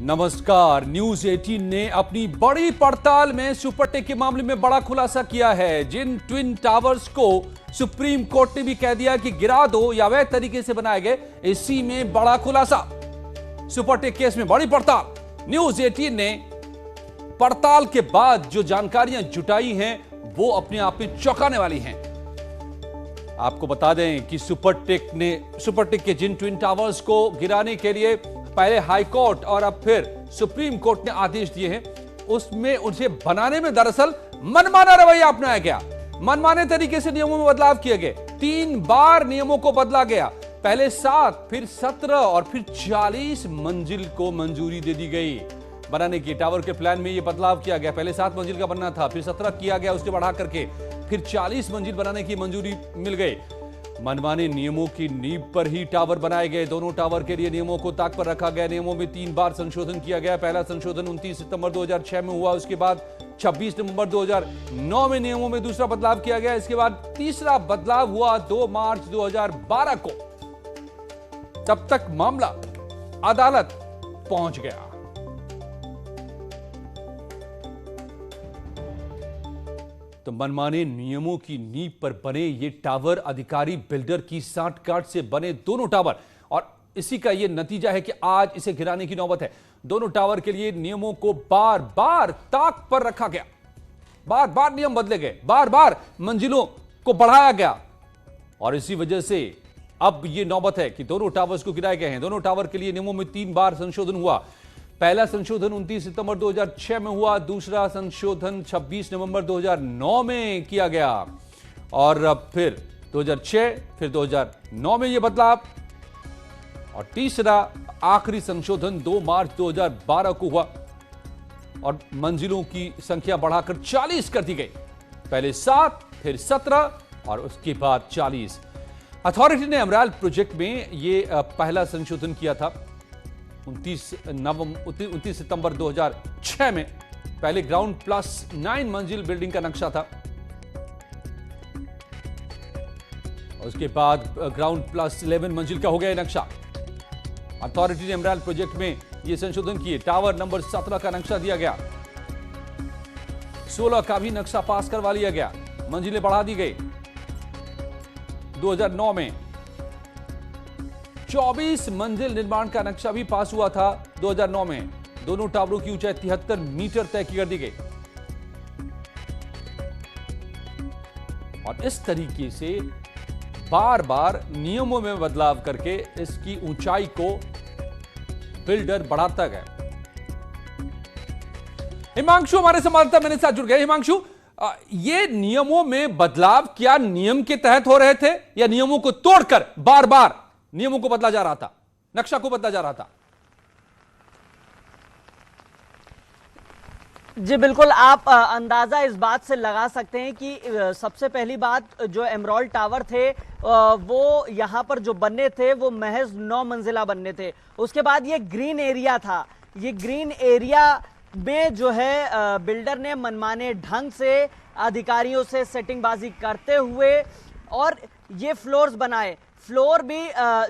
नमस्कार। न्यूज 18 ने अपनी बड़ी पड़ताल में सुपरटेक के मामले में बड़ा खुलासा किया है। जिन ट्विन टावर्स को सुप्रीम कोर्ट ने भी कह दिया कि गिरा दो या अवैध तरीके से बनाए गए, इसी में बड़ा खुलासा। सुपरटेक केस में बड़ी पड़ताल। न्यूज 18 ने पड़ताल के बाद जो जानकारियां जुटाई हैं वो अपने आप में चौंकाने वाली हैं। आपको बता दें कि सुपरटेक के जिन ट्विन टावर्स को गिराने के लिए पहले हाई कोर्ट और अब फिर सुप्रीम कोर्ट ने आदेश दिए हैं, उसमें उसे बनाने में दरअसल मनमाना रवैया अपनाया गया। मनमाने तरीके से नियमों में बदलाव किए गए। 3 बार नियमों को बदला गया। पहले 7, फिर 17 और फिर 40 मंजिल को मंजूरी दे दी गई। बनाने की टावर के प्लान में यह बदलाव किया गया। पहले 7 मंजिल का बनना था, फिर 17 किया गया, उसके बढ़ा करके फिर 40 मंजिल बनाने की मंजूरी मिल गई। मनमाने नियमों की नींव पर ही टावर बनाए गए। दोनों टावर के लिए नियमों को ताक पर रखा गया। नियमों में 3 बार संशोधन किया गया। पहला संशोधन 29 सितंबर 2006 में हुआ। उसके बाद 26 नवंबर 2009 में नियमों में दूसरा बदलाव किया गया। इसके बाद तीसरा बदलाव हुआ 2 मार्च 2012 को। तब तक मामला अदालत पहुंच गया। तो मनमाने नियमों की नींव पर बने ये टावर, अधिकारी बिल्डर की सांठगांठ से बने दोनों टावर, और इसी का ये नतीजा है कि आज इसे गिराने की नौबत है। दोनों टावर के लिए नियमों को बार बार ताक पर रखा गया। बार बार नियम बदले गए, बार बार मंजिलों को बढ़ाया गया, और इसी वजह से अब ये नौबत है कि दोनों टावर्स को गिराए गए हैं। दोनों टावर के लिए नियमों में 3 बार संशोधन हुआ। पहला संशोधन 29 सितंबर 2006 में हुआ। दूसरा संशोधन 26 नवंबर 2009 में किया गया, और अब फिर 2006 फिर 2009 में यह बदलाव, और तीसरा आखिरी संशोधन 2 मार्च 2012 को हुआ, और मंजिलों की संख्या बढ़ाकर 40 कर दी गई। पहले 7, फिर 17 और उसके बाद 40। अथॉरिटी ने अमराल प्रोजेक्ट में यह पहला संशोधन किया था 29 सितंबर 2006 में। पहले ग्राउंड प्लस 9 मंजिल बिल्डिंग का नक्शा था, उसके बाद ग्राउंड प्लस 11 मंजिल का हो गया नक्शा। अथॉरिटी ने अमराल प्रोजेक्ट में यह संशोधन किए। टावर नंबर 17 का नक्शा दिया गया, 16 का भी नक्शा पास करवा लिया गया, मंजिलें बढ़ा दी गई। 2009 में 24 मंजिल निर्माण का नक्शा भी पास हुआ था। 2009 में दोनों टावरों की ऊंचाई 73 मीटर तय कर दी गई, और इस तरीके से बार बार नियमों में बदलाव करके इसकी ऊंचाई को बिल्डर बढ़ाता गया। हिमांशु हमारे संवाददाता मेरे साथ जुड़ गए। हिमांशु, ये नियमों में बदलाव क्या नियम के तहत हो रहे थे, या नियमों को तोड़कर बार बार नियमों को बदला जा रहा था, नक्शा को बदला जा रहा था? जी बिल्कुल, आप अंदाजा इस बात से लगा सकते हैं कि सबसे पहली बात, जो एमराल्ड टावर थे वो यहाँ पर जो बनने थे वो महज 9 मंजिला बनने थे। उसके बाद ये ग्रीन एरिया था। ये ग्रीन एरिया में जो है बिल्डर ने मनमाने ढंग से अधिकारियों से सेटिंगबाजी करते हुए और ये फ्लोर्स बनाए। फ्लोर भी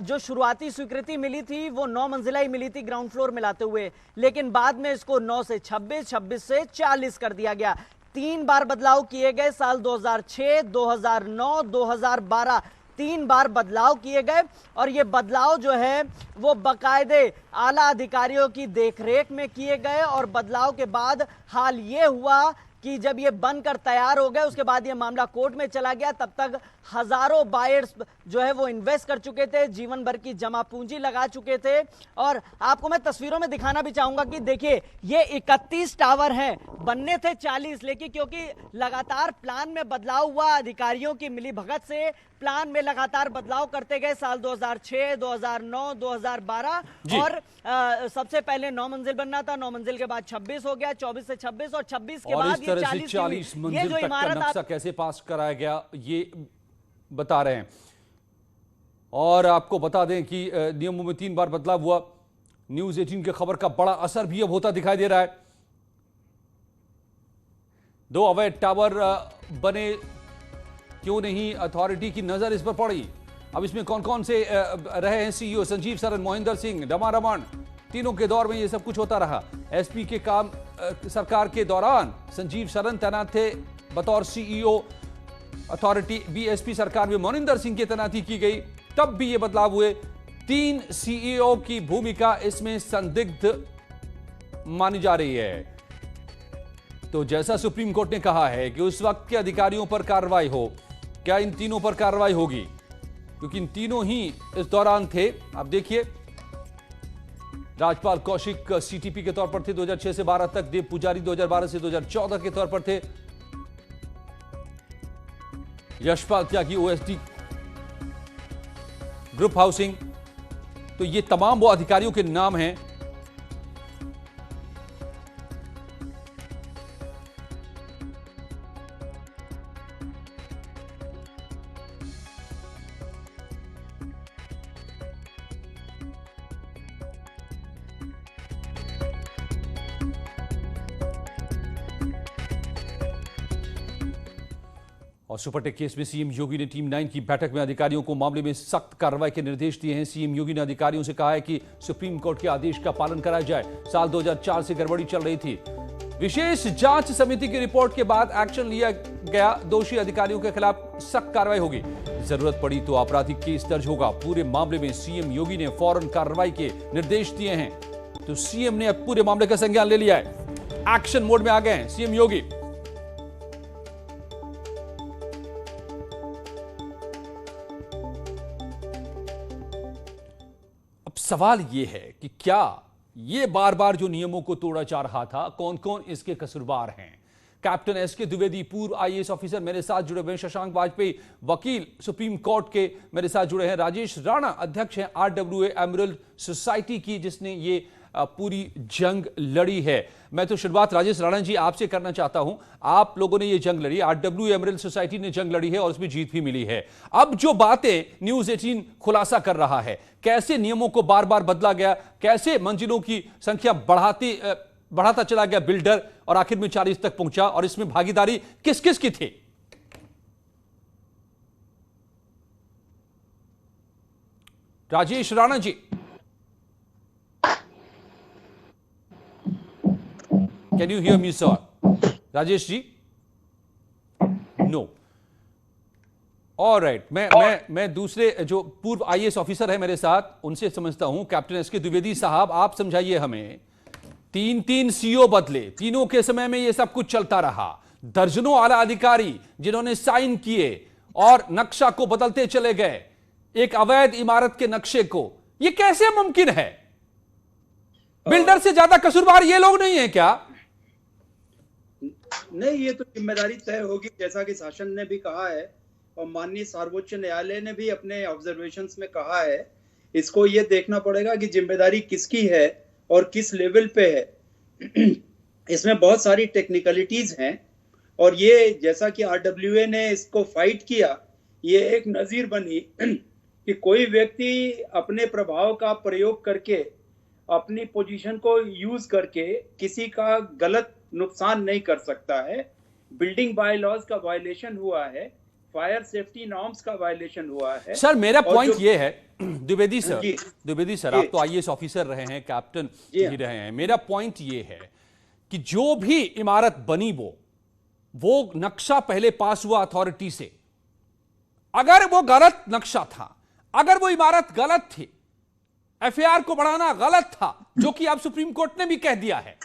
जो शुरुआती स्वीकृति मिली थी वो 9 मंजिला ही मिली थी ग्राउंड फ्लोर मिलाते हुए, लेकिन बाद में इसको 9 से 26, 26 से 40 कर दिया गया। 3 बार बदलाव किए गए, साल 2006, 2009, 2012, 3 बार बदलाव किए गए, और ये बदलाव जो है वो बाकायदे आला अधिकारियों की देखरेख में किए गए। और बदलाव के बाद हाल ये हुआ कि जब ये बनकर तैयार हो गए, उसके बाद ये मामला कोर्ट में चला गया। तब तक हजारों बायर्स जो है वो इन्वेस्ट कर चुके थे, जीवन भर की जमा पूंजी लगा चुके थे। और आपको मैं तस्वीरों में दिखाना भी चाहूंगा कि देखिए, ये 31 टावर हैं, बनने थे 40, लेकिन क्योंकि लगातार प्लान में बदलाव हुआ, अधिकारियों की मिलीभगत से प्लान में लगातार बदलाव करते गए। साल 2006, 2009, 2012, और सबसे पहले 9 मंजिल बनना था, 9 मंजिल के बाद 26 हो गया, 24 से 26, और 26 के बाद 40 मंजिल तक का नक्शा कैसे पास कराया गया ये बता रहे हैं। और आपको बता दें कि नियमों में 3 बार बदलाव हुआ। न्यूज 18 की खबर का बड़ा असर भी अब होता दिखाई दे रहा है। 2 अवैध टावर बने, क्यों नहीं अथॉरिटी की नजर इस पर पड़ी? अब इसमें कौन कौन से रहे हैं सीईओ? संजीव सरन, मोहिंदर सिंह, रमा रमन, तीनों के दौर में ये सब कुछ होता रहा। एसपी के काम सरकार के दौरान संजीव सरन तैनात थे बतौर सीईओ अथॉरिटी। बीएसपी सरकार में मोनिंदर सिंह की तैनाती की गई, तब भी ये बदलाव हुए। 3 सीईओ की भूमिका इसमें संदिग्ध मानी जा रही है। तो जैसा सुप्रीम कोर्ट ने कहा है कि उस वक्त के अधिकारियों पर कार्रवाई हो, क्या इन तीनों पर कार्रवाई होगी? क्योंकि इन तीनों ही इस दौरान थे। अब देखिए, राजपाल कौशिक सीटीपी के तौर पर थे 2006 से 12 तक, देव पुजारी 2012 से 2014 के तौर पर थे, यशपाल त्यागी ओएसडी ग्रुप हाउसिंग। तो ये तमाम वो अधिकारियों के नाम हैं। और सुपरटेक केस में सीएम योगी ने टीम 9 की बैठक में अधिकारियों को मामले में सख्त कार्रवाई के निर्देश दिए हैं। सीएम योगी ने अधिकारियों से कहा है कि सुप्रीम कोर्ट के आदेश का पालन कराया जाए। साल 2004 से गड़बड़ी चल रही थी। विशेष जांच समिति की रिपोर्ट के बाद एक्शन लिया गया। दोषी अधिकारियों के खिलाफ सख्त कार्रवाई होगी। जरूरत पड़ी तो आपराधिक केस दर्ज होगा। पूरे मामले में सीएम योगी ने फौरन कार्रवाई के निर्देश दिए हैं। तो सीएम ने अब पूरे मामले का संज्ञान ले लिया है। एक्शन मोड में आ गए हैं सीएम योगी। अब सवाल यह है कि क्या ये बार बार जो नियमों को तोड़ा जा रहा था, कौन कौन इसके कसूरवार हैं? कैप्टन एसके द्विवेदी पूर्व आईएएस ऑफिसर मेरे साथ जुड़े हुए हैं, शशांक वाजपेयी वकील सुप्रीम कोर्ट के मेरे साथ जुड़े हैं, राजेश राणा अध्यक्ष हैं आरडब्ल्यूए एमरल्ड सोसाइटी की, जिसने ये पूरी जंग लड़ी है। मैं तो शुरुआत राजेश राणा जी आपसे करना चाहता हूं। आप लोगों ने ये जंग लड़ी, आरडब्ल्यूए एमरल्ड सोसाइटी ने जंग लड़ी है और उसमें जीत भी मिली है। अब जो बातें न्यूज 18 खुलासा कर रहा है, कैसे नियमों को बार बार बदला गया, कैसे मंजिलों की संख्या बढ़ाता चला गया बिल्डर और आखिर में 40 तक पहुंचा, और इसमें भागीदारी किस किस की थी? Rajesh Rana ji, can you hear me sir? Rajesh ji, no. Alright, मैं दूसरे जो पूर्व आईएएस ऑफिसर है मेरे साथ उनसे समझता हूं। कैप्टन एसके द्विवेदी साहब, आप समझाइए हमें। 3 सीईओ बदले, तीनों के समय में यह सब कुछ चलता रहा। दर्जनों आला अधिकारी जिन्होंने साइन किए और नक्शा को बदलते चले गए, एक अवैध इमारत के नक्शे को। यह कैसे मुमकिन है? बिल्डर से ज्यादा कसूरवार ये लोग नहीं है क्या? नहीं, ये तो जिम्मेदारी तय होगी, जैसा कि शासन ने भी कहा है और माननीय सर्वोच्च न्यायालय ने भी अपने ऑब्जर्वेशंस में कहा है। इसको ये देखना पड़ेगा कि जिम्मेदारी किसकी है और किस लेवल पे है। इसमें बहुत सारी टेक्निकलिटीज हैं और ये जैसा कि आरडब्ल्यूए ने इसको फाइट किया, ये एक नजीर बनी कि कोई व्यक्ति अपने प्रभाव का प्रयोग करके, अपनी पोजीशन को यूज करके किसी का गलत नुकसान नहीं कर सकता है। बिल्डिंग बायलॉज का वायलेशन हुआ है, फायर सेफ्टी नॉर्म्स का वायलेशन हुआ है। सर, मेरा पॉइंट ये है, द्विवेदी सर आप तो आईएएस ऑफिसर रहे हैं, कैप्टन भी रहे हैं। मेरा पॉइंट ये है कि जो भी इमारत बनी वो नक्शा पहले पास हुआ अथॉरिटी से। अगर वो गलत नक्शा था, अगर वो इमारत गलत थी, एफआईआर को बढ़ाना गलत था, जो कि अब सुप्रीम कोर्ट ने भी कह दिया है,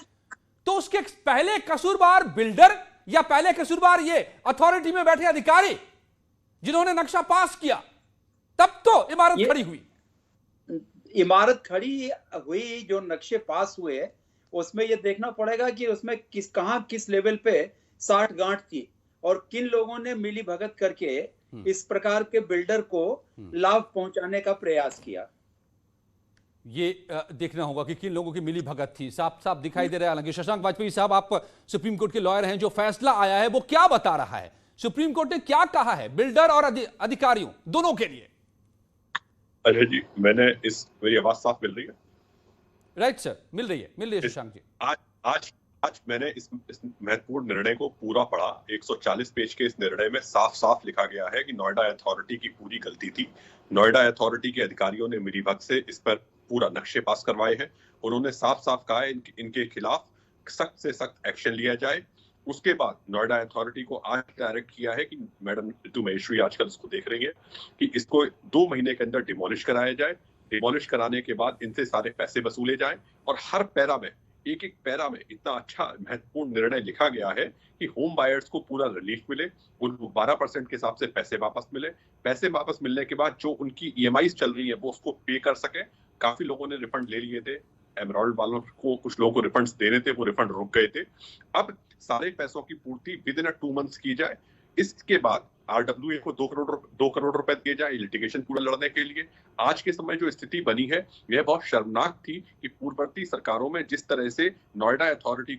तो उसके पहले कसूरवार बिल्डर या पहले कसूरवार ये अथॉरिटी में बैठे अधिकारी जिन्होंने नक्शा पास किया? तब तो इमारत खड़ी हुई। इमारत खड़ी हुई, जो नक्शे पास हुए उसमें ये देखना पड़ेगा कि उसमें किस लेवल पे साठ गांठ थी और किन लोगों ने मिली भगत करके इस प्रकार के बिल्डर को लाभ पहुंचाने का प्रयास किया। ये देखना होगा कि किन लोगों की मिली भगत थी। साफ साफ दिखाई दे रहा है। हालांकि शशांक वाजपेयी साहब, आप सुप्रीम कोर्ट के लॉयर हैं, जो फैसला आया है वो क्या बता रहा है? सुप्रीम कोर्ट ने क्या कहा है बिल्डर और अधिकारियों दोनों के लिए? अजय जी, मेरी आवाज साफ मिल रही है? राइट सर, मिल रही है शशांक जी। आज मैंने इस महत्वपूर्ण निर्णय को पूरा पढ़ा। 140 पेज के इस निर्णय में साफ साफ लिखा गया है कि नोएडा अथॉरिटी की पूरी गलती थी। नोएडा अथॉरिटी के अधिकारियों ने मिलीभगत से इस पर पूरा नक्शे पास करवाए हैं। उन्होंने साफ साफ कहा है इनके खिलाफ सख्त से सख्त एक्शन लिया जाए। उसके बाद नोएडा अथॉरिटी को आज डायरेक्ट किया है कि मैडम ऋतु महेश्वरी आजकल इसको देख रही है कि इसको 2 महीने के अंदर डिमोलिश कराया जाए। डिमोलिश कराने के बाद इनसे सारे पैसे वसूले जाएं और हर पैरा में एक एक पैरा में इतना अच्छा महत्वपूर्ण निर्णय लिखा गया है कि होम बायर्स को पूरा रिलीफ मिले, उनको 12% के हिसाब से पैसे वापस मिले। पैसे वापस मिलने के बाद जो उनकी EMIs चल रही है वो उसको पे कर सके। काफी लोगों ने रिफंड ले लिए थे, एमराल्ड वालों को कुछ लोगों को रिफंड्स देने थे, वो रिफंड रुक गए थे। अब सारे पैसों की पूर्ति विद इन 2 मंथ्स की जाए। इसके बाद RWA को 2 करोड़ रुपए दिए जाए लिटिगेशन पूरा लड़ने के लिए। आज के समय जो स्थिति बनी है यह बहुत शर्मनाक थी कि पूर्ववर्ती सरकारों में जिस तरह से नोएडा अथॉरिटी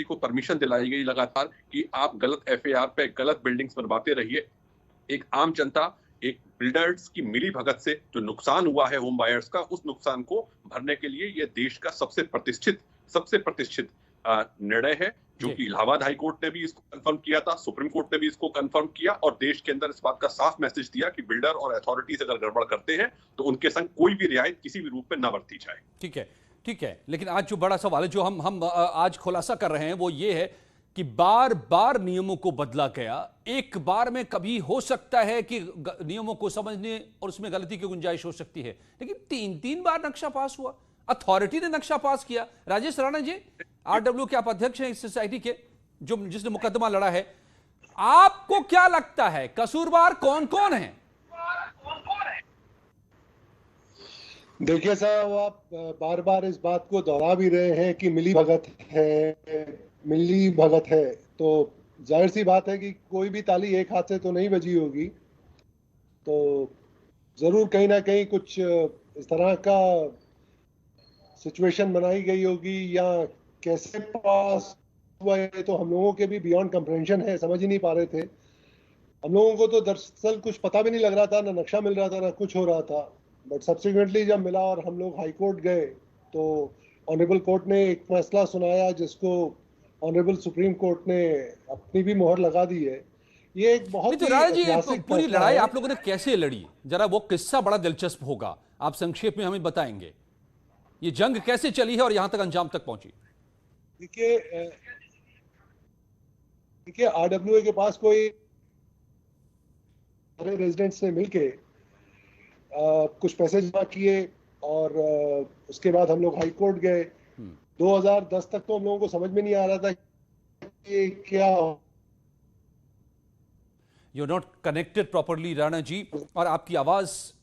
को परमिशन दिलाई गई लगातार कि आप गलत FAR पे गलत बिल्डिंग्स बनवाते रहिए। एक आम जनता, एक बिल्डर्स की मिली भगत से जो नुकसान हुआ है होम बायर्स का, उस नुकसान को भरने के लिए यह देश का सबसे प्रतिष्ठित निर्णय है, जो कि इलाहाबाद हाई कोर्ट ने भी इसको कंफर्म किया था, सुप्रीम कोर्ट ने भी इसको कंफर्म किया और देश के अंदर इस बात का साफ मैसेज दिया कि बिल्डर और अथॉरिटीज अगर गड़बड़ करते हैं तो उनके संग कोई भी रियायत किसी भी रूप में न बरती जाए। ठीक है, लेकिन आज जो बड़ा सवाल है जो हम आज खुलासा कर रहे हैं वो ये है कि बार बार नियमों को बदला गया। एक बार में कभी हो सकता है कि नियमों को समझने और उसमें गलती की गुंजाइश हो सकती है, लेकिन 3 बार नक्शा पास हुआ, अथॉरिटी ने नक्शा पास किया। राजेश राणा जी, RW के आप अध्यक्ष हैं इस सोसाइटी के, जिसने मुकदमा लड़ा है, आपको क्या लगता है कसूरवार कौन कौन है? देखिए साहब, आप बार बार इस बात को दोहरा भी रहे हैं कि मिली भगत है, तो जाहिर सी बात है कि कोई भी ताली एक हाथ से तो नहीं बजी होगी, तो जरूर कहीं ना कहीं कुछ इस तरह का सिचुएशन बनाई गई होगी या कैसे पास हुआ है तो हम लोगों के भी बियॉन्ड कंप्रेंशन है, समझ ही नहीं पा रहे थे। हम लोगों को तो दरअसल कुछ पता भी नहीं लग रहा था, ना नक्शा मिल रहा था ना कुछ हो रहा था। बट सब्सिक्वेंटली जब मिला और हम लोग हाई कोर्ट गए तो ऑनरेबल कोर्ट ने एक फैसला सुनाया जिसको ऑनरेबल सुप्रीम कोर्ट ने अपनी भी मोहर लगा दी है। ये एक बहुत ही ऐतिहासिक पूरी लड़ाई आप लोगों ने कैसे लड़ी, जरा वो किस्सा बड़ा दिलचस्प होगा, आप संक्षेप में हमें बताएंगे। ये जंग कैसे चली है और यहां तक अंजाम तक पहुंची? देखिए RWA के पास कोई सारे रेजिडेंट्स ने मिलके कुछ पैसे जमा किए और उसके बाद हम लोग हाई कोर्ट गए। 2010 तक तो हम लोगों को समझ में नहीं आ रहा था कि क्या। You not connected properly Rana ji, और आपकी आवाज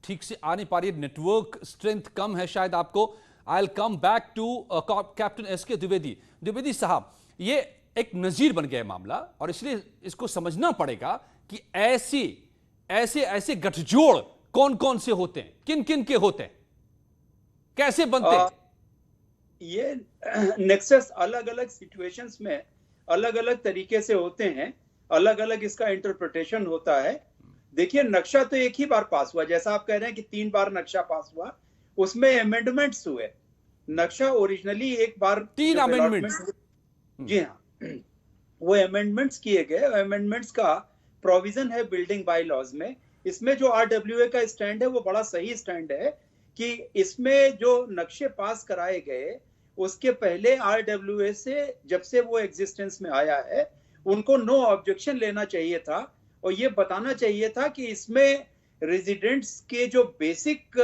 ठीक से आ नहीं पा रही है, नेटवर्क स्ट्रेंथ कम है शायद आपको। I will come back to captain SK Dwivedi. Dwivedi साहब, ये एक नजीर बन गया मामला और इसलिए इसको समझना पड़ेगा कि ऐसे गठजोड़ कौन कौन से होते हैं, किन किन के होते हैं, कैसे बनते हैं? ये नेक्सस अलग अलग सिचुएशंस में अलग अलग तरीके से होते हैं, अलग अलग इसका इंटरप्रिटेशन होता है। देखिए, नक्शा तो एक ही बार पास हुआ, जैसा आप कह रहे हैं कि 3 बार नक्शा पास हुआ, उसमें अमेंडमेंट्स हुए। नक्शा ओरिजिनली एक बार 3 अमेंडमेंट्स, जी हाँ, वो अमेंडमेंट्स किए गए। अमेंडमेंट्स का प्रोविजन है बिल्डिंग बाय लॉज में। इसमें जो RWA का स्टैंड है वो बड़ा सही स्टैंड है कि इसमें जो नक्शे पास कराए गए उसके पहले RWA से, जब से वो एग्जिस्टेंस में आया है, उनको नो ऑब्जेक्शन लेना चाहिए था और ये बताना चाहिए था कि इसमें रेजिडेंट्स के जो बेसिक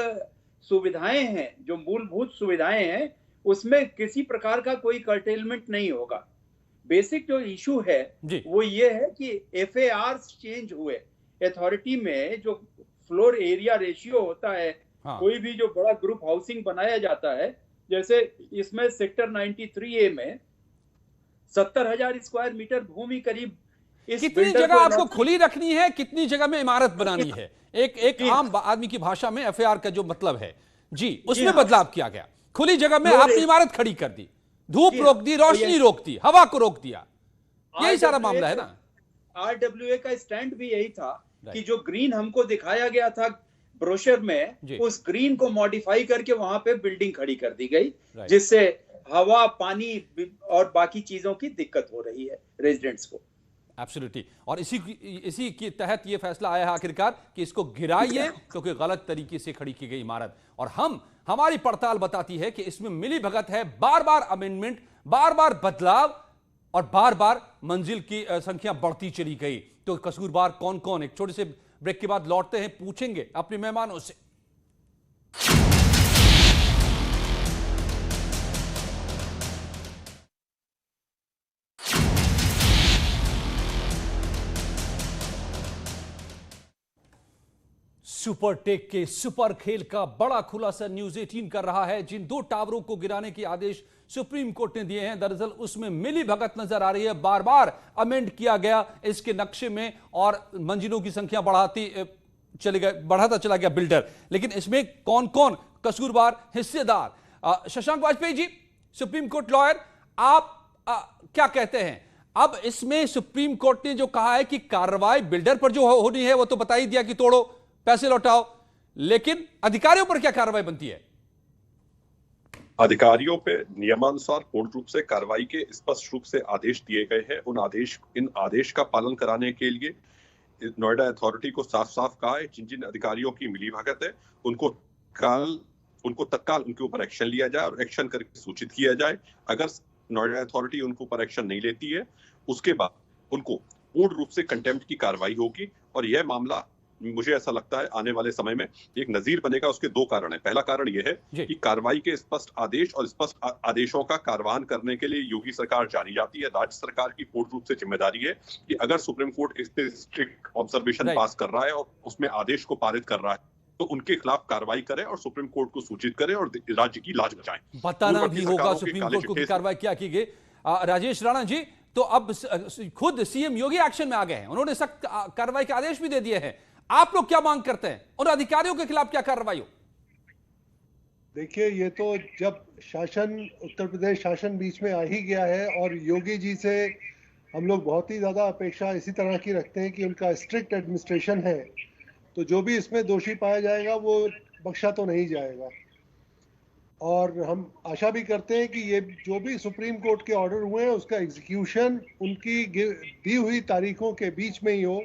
सुविधाएं हैं, जो मूलभूत सुविधाएं हैं, उसमें किसी प्रकार का कोई कर्टेलमेंट नहीं होगा। बेसिक जो इशू है वो ये है कि FAR चेंज हुए। अथॉरिटी में जो फ्लोर एरिया रेशियो होता है, कोई भी जो बड़ा ग्रुप हाउसिंग बनाया जाता है, जैसे इसमें सेक्टर 93A में 70,000 स्क्वायर मीटर भूमि करीब। कितनी जगह आपको खुली रखनी है, कितनी जगह में इमारत बनानी है? एक आम आदमी की भाषा में FAR का जो मतलब है जी, उसमें बदलाव किया गया। खुली जगह में आपने इमारत खड़ी कर दी, धूप रोक दी, रोशनी रोक दी, हवा को रोक दिया, यही सारा मामला है ना। RWA का स्टैंड भी यही था कि जो ग्रीन हमको दिखाया गया था ब्रोशर में, उस ग्रीन को मॉडिफाई करके वहां पे बिल्डिंग खड़ी कर दी गई, जिससे हवा, पानी और बाकी चीजों की दिक्कत हो रही है रेजिडेंट्स को। एब्सोल्युटली। और इसी के तहत ये फैसला आया है आखिरकार कि इसको गिराइए, क्योंकि गलत तरीके से खड़ी की गई इमारत। और हमारी पड़ताल बताती है कि इसमें मिली भगत है, बार बार अमेंडमेंट, बार बार बदलाव और बार बार मंजिल की संख्या बढ़ती चली गई। तो कसूरवार कौन कौन? एक छोटे से ब्रेक के बाद लौटते हैं, पूछेंगे अपने मेहमानों से। सुपर टेक के सुपर खेल का बड़ा खुलासा न्यूज 18 कर रहा है। जिन 2 टावरों को गिराने के आदेश सुप्रीम कोर्ट ने दिए हैं, दरअसल उसमें मिली भगत नजर आ रही है। बार बार अमेंड किया गया इसके नक्शे में और मंजिलों की संख्या बढ़ाता चला गया बिल्डर। लेकिन इसमें कौन कौन कसूरवार, हिस्सेदार? Shashank Vajpayee ji, supreme court lawyer, आप क्या कहते हैं? अब इसमें सुप्रीम कोर्ट ने जो कहा है कि कार्रवाई बिल्डर पर जो होनी है वो तो बता ही दिया कि तोड़ो, पैसे लौटाओ, लेकिन अधिकारियों पर क्या कार्रवाई बनती है? अधिकारियों पे नियमानुसार पूर्ण रूप से कार्रवाई के स्पष्ट रूप से आदेश दिए गए हैं। इन आदेश का पालन कराने के लिए नोएडा अथॉरिटी को साफ साफ कहा है, जिन अधिकारियों की मिलीभगत है उनको तत्काल उनके ऊपर एक्शन लिया जाए और एक्शन करके सूचित किया जाए। अगर नोएडा अथॉरिटी उनके ऊपर एक्शन नहीं लेती है, उसके बाद उनको पूर्ण रूप से कंटेम्प्ट की कार्रवाई होगी। और यह मामला मुझे ऐसा लगता है आने वाले समय में एक नजीर बनेगा। उसके 2 कारण है। पहला कारण यह है कि कार्रवाई के स्पष्ट आदेश और स्पष्ट आदेशों का कार्यान्वयन करने के लिए योगी सरकार जानी जाती है। राज्य सरकार की पूर्ण रूप से जिम्मेदारी है कि अगर सुप्रीम कोर्ट इतने स्ट्रिक्ट ऑब्जर्वेशन पास कर रहा है और उसमें आदेश को पारित कर रहा है, तो उनके खिलाफ कार्रवाई करे और सुप्रीम कोर्ट को सूचित करे और राज्य की लाज बचाएं। बताना भी होगा सुप्रीम कोर्ट को कि कार्रवाई क्या की गई। राजेश राणा जी, तो अब खुद सीएम योगी एक्शन में आ गए हैं, उन्होंने सख्त कार्रवाई के आदेश भी दे दिए हैं। आप लोग क्या मांग करते हैं? उन अधिकारियों के खिलाफ क्या कार्रवाई हो? देखिए, ये तो जब उत्तर प्रदेश शासन बीच में आ ही गया है और योगी जी से हम लोग बहुत ही ज्यादा अपेक्षा इसी तरह की रखते हैं कि उनका स्ट्रिक्ट एडमिनिस्ट्रेशन है, तो जो भी इसमें दोषी पाया जाएगा वो बख्शा तो नहीं जाएगा। और हम आशा भी करते हैं कि ये जो भी सुप्रीम कोर्ट के ऑर्डर हुए हैं उसका एग्जीक्यूशन उनकी दी हुई तारीखों के बीच में ही हो।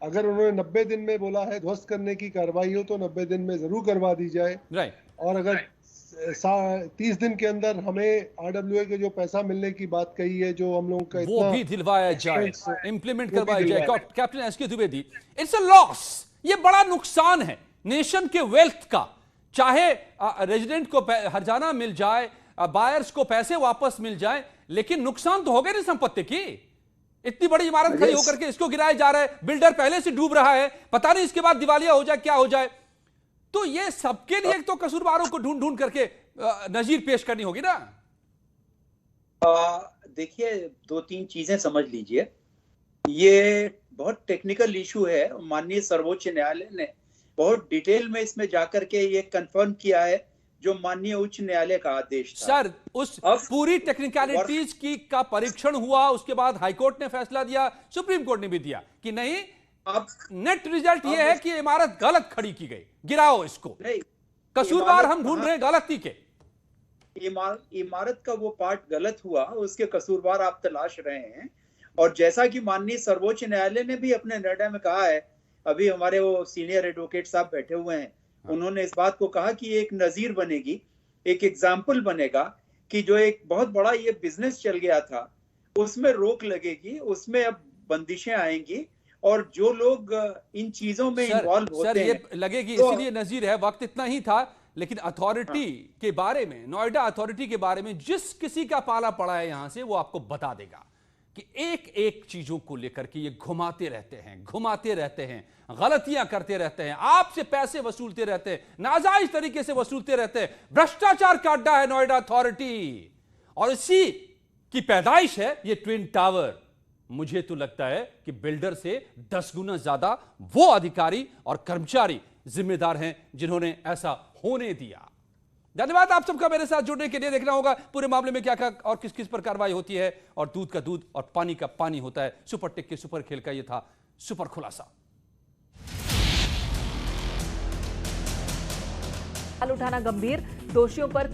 अगर उन्होंने 90 दिन में बोला है ध्वस्त करने की कार्रवाई हो तो 90 दिन में जरूर करवा दी जाए। और अगर 30 दिन के अंदर हमें आरडब्ल्यूए के जो पैसा मिलने की बात कही है, जो हम लोगों का वो भी दिलवाया जाए, इंप्लीमेंट करवाया जाए। Captain SK Dwivedi, it's a loss, ये बड़ा नुकसान है नेशन के वेल्थ का। चाहे रेजिडेंट को हर्जाना मिल जाए, बायर्स को पैसे वापस मिल जाए, लेकिन नुकसान तो हो गया ना संपत्ति की। इतनी बड़ी इमारत खड़ी होकर के इसको गिराया जा रहा है, बिल्डर पहले से डूब रहा है, पता नहीं इसके बाद दिवालिया हो जाए क्या हो जाए। तो ये सबके लिए तो कसूरवारों को ढूंढ ढूंढ करके नजीर पेश करनी होगी ना। देखिए, 2-3 चीजें समझ लीजिए। ये बहुत टेक्निकल इशू है। माननीय सर्वोच्च न्यायालय ने बहुत डिटेल में इसमें जाकर के ये कंफर्म किया है जो माननीय उच्च न्यायालय का आदेश था। सर, उस पूरी टेक्निकलिटीज का परीक्षण हुआ, उसके बाद हाईकोर्ट ने फैसला दिया, सुप्रीम कोर्ट ने भी दिया कि नहीं, अब नेट रिजल्ट ये है कि इमारत गलत खड़ी की गई, गिराओ इसको। कसूरवार हम ढूंढ रहे हैं गलती के। इमारत का वो पार्ट गलत हुआ, उसके कसूरवार आप तलाश रहे हैं। और जैसा कि माननीय सर्वोच्च न्यायालय ने भी अपने निर्णय में कहा है, अभी हमारे वो सीनियर एडवोकेट साहब बैठे हुए हैं, उन्होंने इस बात को कहा कि एक नजीर बनेगी, एक एग्जाम्पल बनेगा कि जो एक बहुत बड़ा ये बिजनेस चल गया था उसमें रोक लगेगी, उसमें अब बंदिशें आएंगी और जो लोग इन चीजों में इन्वॉल्व होते हैं, ये लगेगी। तो इसीलिए नजीर है, वक्त इतना ही था। लेकिन अथॉरिटी के बारे में, नोएडा अथॉरिटी के बारे में जिस किसी का पाला पड़ा है यहां से, वो आपको बता देगा कि एक एक चीजों को लेकर के ये घुमाते रहते हैं, गलतियां करते रहते हैं, आपसे पैसे वसूलते रहते हैं, नाजायज तरीके से वसूलते रहते हैं। भ्रष्टाचार का अड्डा है नोएडा अथॉरिटी, और इसी की पैदाइश है ये ट्विन टावर। मुझे तो लगता है कि बिल्डर से 10 गुना ज्यादा वो अधिकारी और कर्मचारी जिम्मेदार हैं जिन्होंने ऐसा होने दिया। धन्यवाद आप सबका मेरे साथ जुड़ने के लिए। देखना होगा पूरे मामले में क्या क्या और किस किस पर कार्रवाई होती है, और दूध का दूध और पानी का पानी होता है। सुपर टेक के सुपर खेल का यह था सुपर खुलासा। उठाना गंभीर, दोषियों पर